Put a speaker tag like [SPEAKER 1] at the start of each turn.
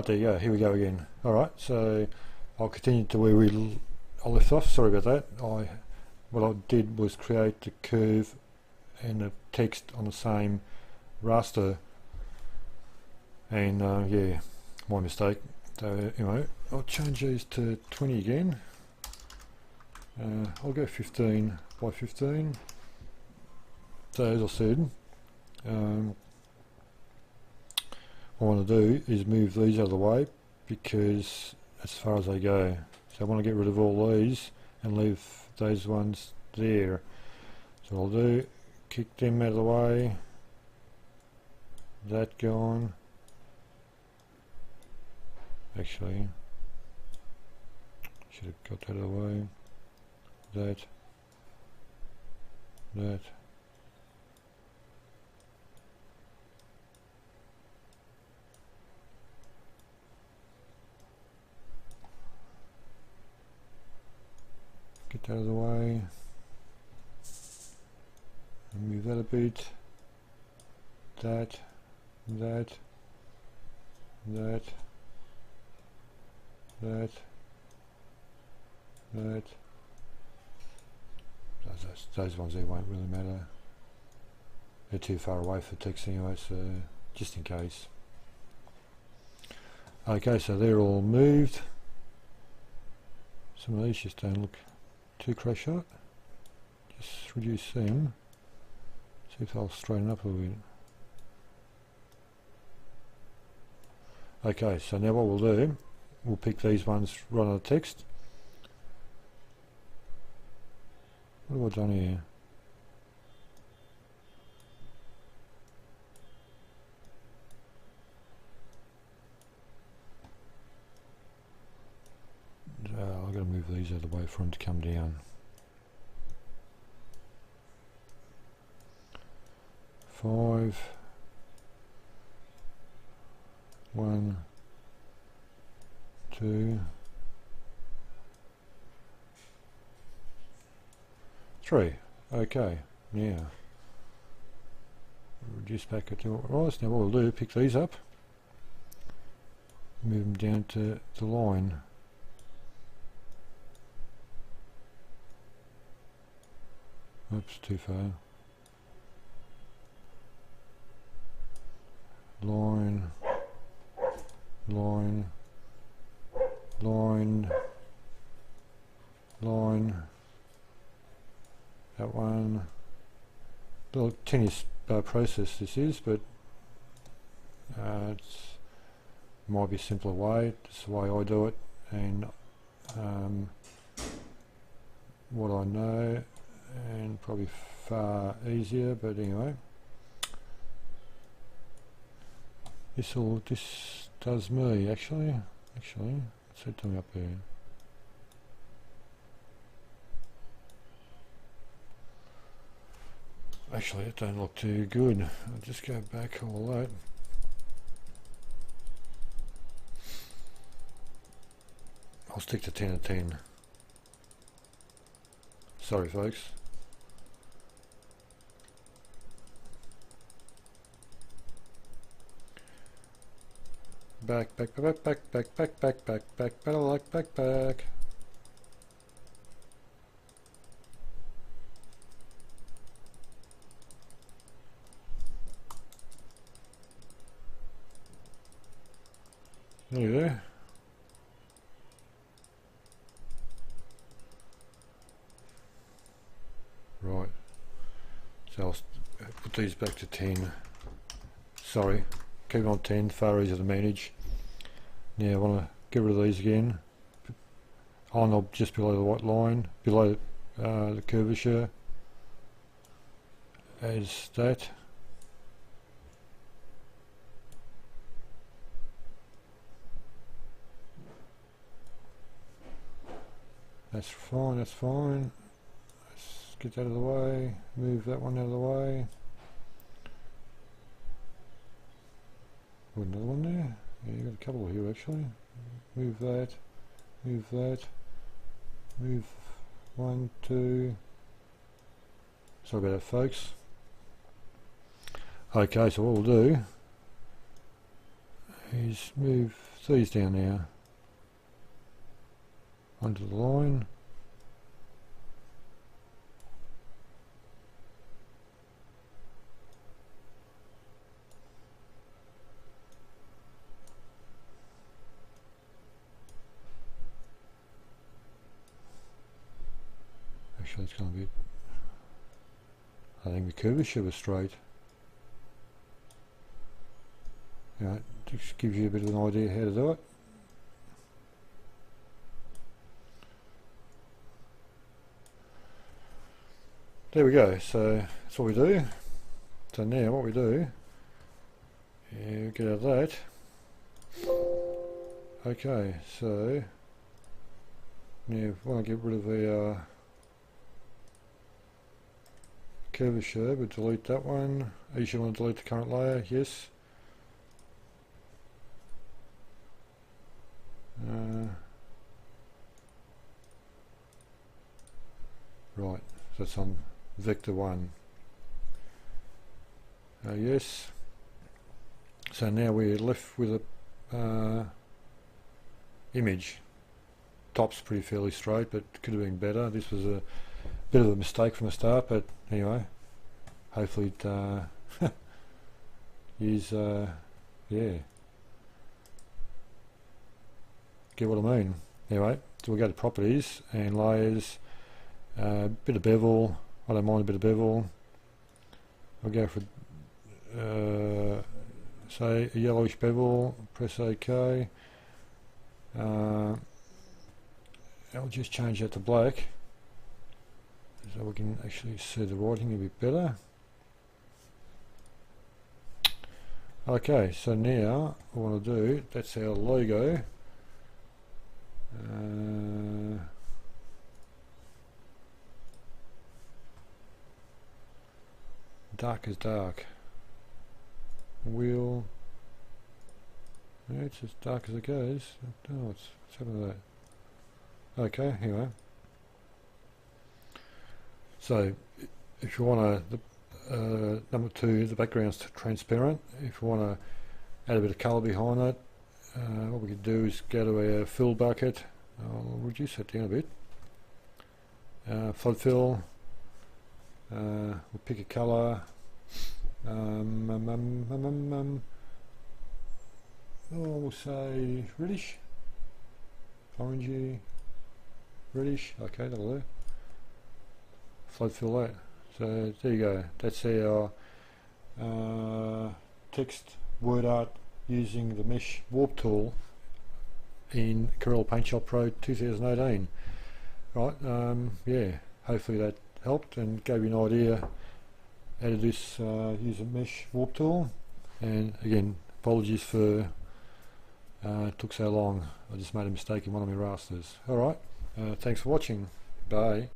[SPEAKER 1] Right, there you go, here we go again. Alright, so I'll continue to where I left off. Sorry about that. What I did was create the curve and the text on the same raster, and yeah, my mistake. So anyway, I'll change these to 20 again. I'll go 15 by 15. So as I said, what I want to do is move these out of the way because as far as they go. So I want to get rid of all these and leave those ones there. So I'll do, kick them out of the way. That gone. Actually, should have got that out of the way. That. Get that out of the way. And move that a bit. That. Those ones there won't really matter. They're too far away for text anyway, so just in case. Okay, so they're all moved. Some of these just don't look too crash shot. Just reduce them. See if they'll straighten up a little bit. Okay, so now what we'll do, we'll pick these ones right on the text. What have I done here? I've got to move these out of the way for them to come down. 5, 1, 2, 3. Okay, now reduce back to what it was. Now what we'll do, pick these up, move them down to the line. Oops, too far. Line, line, line, line. That one. A little tenuous process this is, but it's might be a simpler way. It's the way I do it, and what I know, and probably far easier. But anyway, this does me actually. Let's set them up there. Actually, it don't look too good. I'll just go back all that. I'll stick to 10 and 10. Sorry, folks. Back, better like back. There you go. Right. So I'll put these back to 10. Sorry. Keep on 10, far easier to manage. Now I want to get rid of these again. On or just below the white line, below the curvature. As that. That's fine, Let's get that out of the way, move that one out of the way. Got another one there? Yeah, you got a couple here actually. Move that, move 1, 2. Sorry about that, folks. Okay, so what we'll do is move these down now onto the line. Actually, it's going to be, I think the curvature was straight. Right, just gives you a bit of an idea how to do it. There we go, so that's what we do. So now what we do, get out of that. Okay, so now if we want to get rid of our curvature, we delete that one. You should want to delete the current layer, yes. Right, so that's on vector 1. Yes. So now we're left with a image. Top's pretty fairly straight, but could have been better. This was a bit of a mistake from the start, but anyway, hopefully it is, yeah, get what I mean. Anyway, so we'll go to properties and layers, bit of bevel. I don't mind a bit of bevel. I'll go for say a yellowish bevel, press OK. I'll just change that to black so we can actually see the writing a bit better. Okay, so now what I want to do, that's our logo. Dark as dark. Wheel. Yeah, it's as dark as it goes. Oh, what's happened to that? Okay, anyway. So, if you want to, number 2, the background's transparent. If you want to add a bit of colour behind it, what we could do is go to our fill bucket. I'll reduce that down a bit. Flood fill. We'll pick a colour. We'll say reddish, orangey, reddish. Okay, that'll do. Flood fill that. So there you go. That's our text WordArt using the mesh warp tool in PaintShop Pro 2018. Right. Yeah. Hopefully that helped and gave you an idea how to use a mesh warp tool. And again, apologies for it took so long. I just made a mistake in one of my rasters. Alright, thanks for watching. Bye.